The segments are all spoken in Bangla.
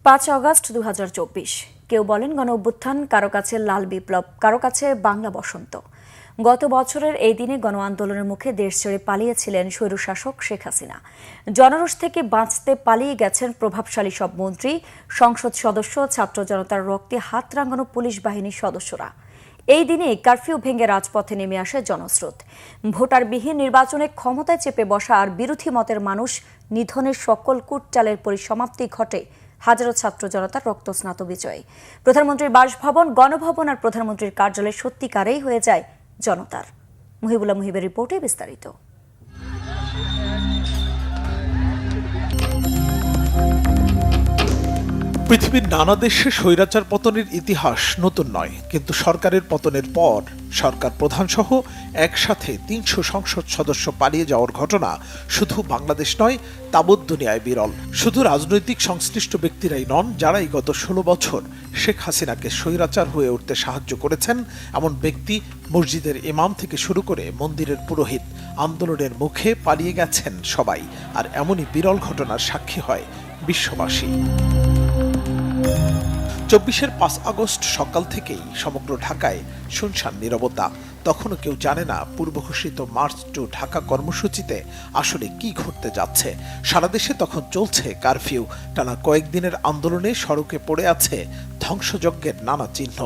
৫ আগস্ট ২০২৪। কেউ বলেন গণ অভ্যুত্থান, কারো কাছে লাল বিপ্লব, কারো কাছে বাংলা বসন্ত। গত বছরের এই দিনে গণ আন্দোলনের মুখে দেশ ছেড়ে পালিয়েছিলেন স্বৈরশাসক শেখ হাসিনা। জনরোষ থেকে বাঁচতে পালিয়ে গেছেন প্রভাবশালী সব মন্ত্রী, সংসদ সদস্য, ছাত্র জনতার রক্তে হাত রাঙানো পুলিশ বাহিনীর সদস্যরা। এই দিনে কারফিউ ভেঙে রাজপথে নেমে আসে জনস্রোত। ভোটারবিহীন নির্বাচনে ক্ষমতায় চেপে বসা আর বিরোধী মতের মানুষ নিধনের সকল কূটচালের পরিসমাপ্তি ঘটে হাজারো ছাত্র জনতার রক্তস্নাত বিজয়। প্রধানমন্ত্রীর বাসভবন, গণভবন আর প্রধানমন্ত্রীর কার্যালয় সত্যিকারেই হয়ে যায় জনতার। মুহিবুল্লাহ মুহিবের রিপোর্টে বিস্তারিত। পৃথিবীর নানা দেশে স্বৈরাচার পতনের ইতিহাস নতুন নয়, কিন্তু সরকারের পতনের পর সরকার প্রধান সহ একসাথে ৩০০ সংসদ সদস্য পালিয়ে যাওয়ার ঘটনা শুধু বাংলাদেশ নয়, তাবৎ দুনিয়ায় বিরল। শুধু রাজনৈতিক সংশ্লিষ্ট ব্যক্তিরাই নন, যারাই গত ১৬ বছর শেখ হাসিনাকে স্বৈরাচার হয়ে উঠতে সাহায্য করেছেন এমন ব্যক্তি, মসজিদের ইমাম থেকে শুরু করে মন্দিরের পুরোহিত, আন্দোলনের মুখে পালিয়ে গেছেন সবাই। আর এমনই বিরল ঘটনার সাক্ষী হয় বিশ্ববাসী। ২৪-এর ৫ আগস্ট সকাল থেকেই সমগ্র ঢাকায় শুনশান নীরবতা। তখনও কেউ জানে না পূর্ব ঘোষিত মার্চ টু ঢাকা কর্মসূচিতে আসলে কি ঘটতে যাচ্ছে। সারা দেশে তখন চলছে কারফিউ। টানা কয়েকদিনের আন্দোলনে সড়কে পড়ে আছে ধ্বংসযজ্ঞের নানা চিহ্ন।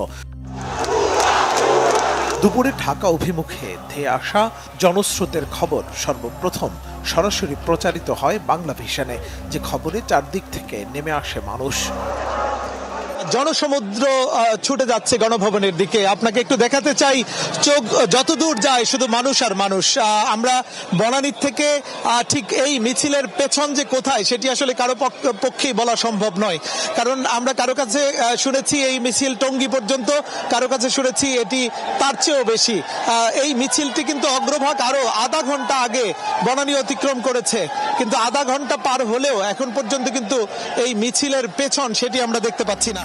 দুপুরে ঢাকা অভিমুখে ধেয়ে আসা জনস্রোতের খবর সর্বপ্রথম সরাসরি প্রচারিত হয় বাংলা ভিশনে, যে খবরে চারদিক থেকে নেমে আসে মানুষ। জনসমুদ্র ছুটে যাচ্ছে গণভবনের দিকে। আপনাকে একটু দেখাতে চাই, চোখ যতদূর যায় শুধু মানুষ আর মানুষ। আমরা বনানীর থেকে ঠিক এই মিছিলের পেছন যে কোথায় সেটি আসলে কারো পক্ষেই বলা সম্ভব নয়, কারণ আমরা কারো কাছে শুনেছি এই মিছিল টঙ্গী পর্যন্ত, কারো কাছে শুনেছি এটি তার চেয়েও বেশি। এই মিছিলটি কিন্তু অগ্রভাগ আরো আধা ঘন্টা আগে বনানী অতিক্রম করেছে, কিন্তু আধা ঘন্টা পার হলেও এখন পর্যন্ত কিন্তু এই মিছিলের পেছন সেটি আমরা দেখতে পাচ্ছি না।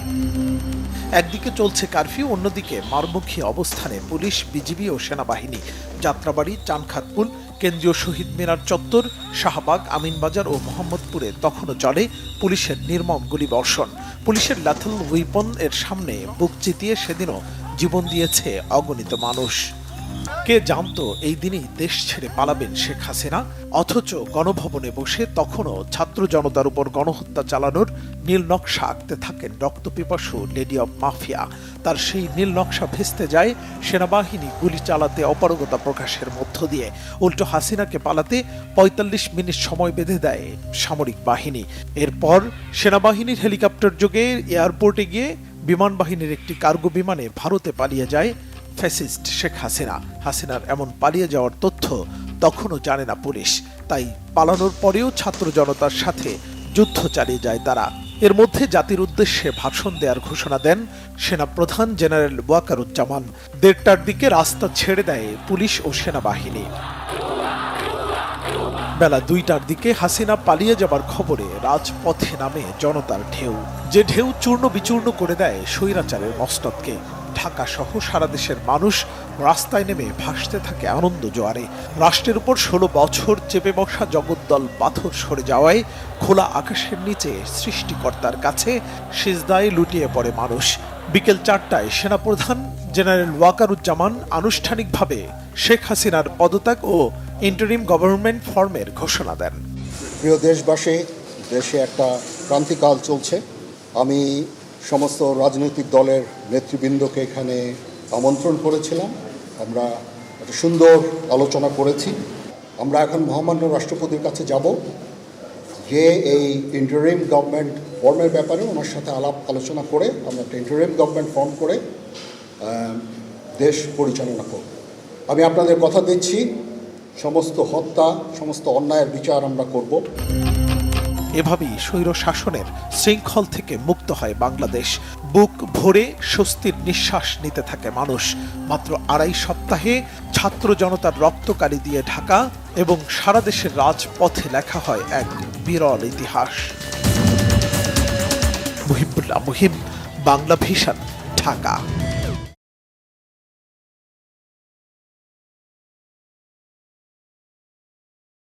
একদিকে চলছে কারফিউ, অন্যদিকে মারমুখী অবস্থানে পুলিশ, বিজিবি ও সেনাবাহিনী। যাত্রাবাড়ি, চানখাতপুল, কেন্দ্রীয় শহীদ মিনার চত্বর, শাহবাগ, আমিনবাজার ও মোহাম্মদপুরে তখনও চলে পুলিশের নির্মম গুলিবর্ষণ। পুলিশের ল্যাথল উইপন এর সামনে বুক চিতিয়ে সেদিনও জীবন দিয়েছে অগণিত মানুষ। কে জানতো এই দিনেই দেশ ছেড়ে পালাবেন শেখ হাসিনা? অথচ গণভবনে বসে তখনও ছাত্র জনতার উপর গণহত্যা চালানোর নীল নকশা আঁকতে থাকেন রক্তপিপাসু লেডি অব মাফিয়া। তার সেই নীল নকশা ভেস্তে যায় সেনাবাহিনী গুলি চালাতে অপারগতা প্রকাশের মধ্য দিয়ে। উল্টো হাসিনাকে পালাতে ৪৫ মিনিট সময় বেঁধে দেয় সামরিক বাহিনী। এরপর সেনাবাহিনীর হেলিকপ্টার যোগে এয়ারপোর্টে গিয়ে বিমান বাহিনীর একটি কার্গো বিমানে ভারতে পালিয়ে যায় ফ্যাসিস্ট শেখ হাসিনা। হাসিনার এমন পালিয়ে যাওয়ার তথ্য তখনও জানে না পুলিশ, তাই পালানোর পরেও ছাত্র জনতার সাথে যুদ্ধ চালিয়ে যায় তারা। এর মধ্যে জাতির উদ্দেশ্যে ভাষণ দেওয়ার ঘোষণা দেন সেনাপ্রধান জেনারেল ওয়াকারুজ্জামান। ১:৩০টার দিকে রাস্তা ছেড়ে দেয় পুলিশ ও সেনাবাহিনী। বেলা ২টার দিকে হাসিনা পালিয়ে যাবার খবরে রাজপথে নামে জনতার ঢেউ, যে ঢেউ চূর্ণ বিচূর্ণ করে দেয় স্বৈরাচারের মস্তককে। ঢাকা সহ সারা দেশের মানুষ রাস্তায় নেমে ভাসতে থাকে আনন্দ জোয়ারে। রাষ্ট্রের উপর ১৬ বছর চেপে বসা জগদ্দল পাথর সরে যাওয়ায় খোলা আকাশের নিচে সৃষ্টিকর্তার কাছে সিজদায় লুটিয়ে পড়ে মানুষ। বিকেল ৪টায় সেনাপ্রধান জেনারেল ওয়াকারুজ্জামান আনুষ্ঠানিকভাবে শেখ হাসিনার পদত্যাগ ও ইন্টারিম গভর্নমেন্ট ফর্মের ঘোষণা দেন। প্রিয় দেশবাসী, দেশে একটা ক্রান্তিকাল চলছে। আমি সমস্ত রাজনৈতিক দলের নেতৃবৃন্দকে এখানে আমন্ত্রণ করেছিলাম। আমরা একটা সুন্দর আলোচনা করেছি। আমরা এখন মহামান্য রাষ্ট্রপতির কাছে যাব, যে এই ইন্টারিম গভর্নমেন্ট ফর্মের ব্যাপারে ওনার সাথে আলোচনা করে আমরা একটা ইন্টারিম গভর্নমেন্ট ফর্ম করে দেশ পরিচালনা করব। আমি আপনাদের কথা দিচ্ছি, সমস্ত হত্যা, সমস্ত অন্যায়ের বিচার আমরা করব। এভাবেই স্বৈর শাসনের শৃঙ্খল থেকে মুক্ত হয় বাংলাদেশ। বুক ভরে স্বস্তির নিঃশ্বাস নিতে থাকে মানুষ। মাত্র ২.৫ সপ্তাহে ছাত্র জনতার রক্তকারি দিয়ে ঢাকা এবং সারা দেশের রাজপথে লেখা হয় এক বিরল ইতিহাস। মুহিবুল্লাহ মুহিব, বাংলা ভিশন, ঢাকা।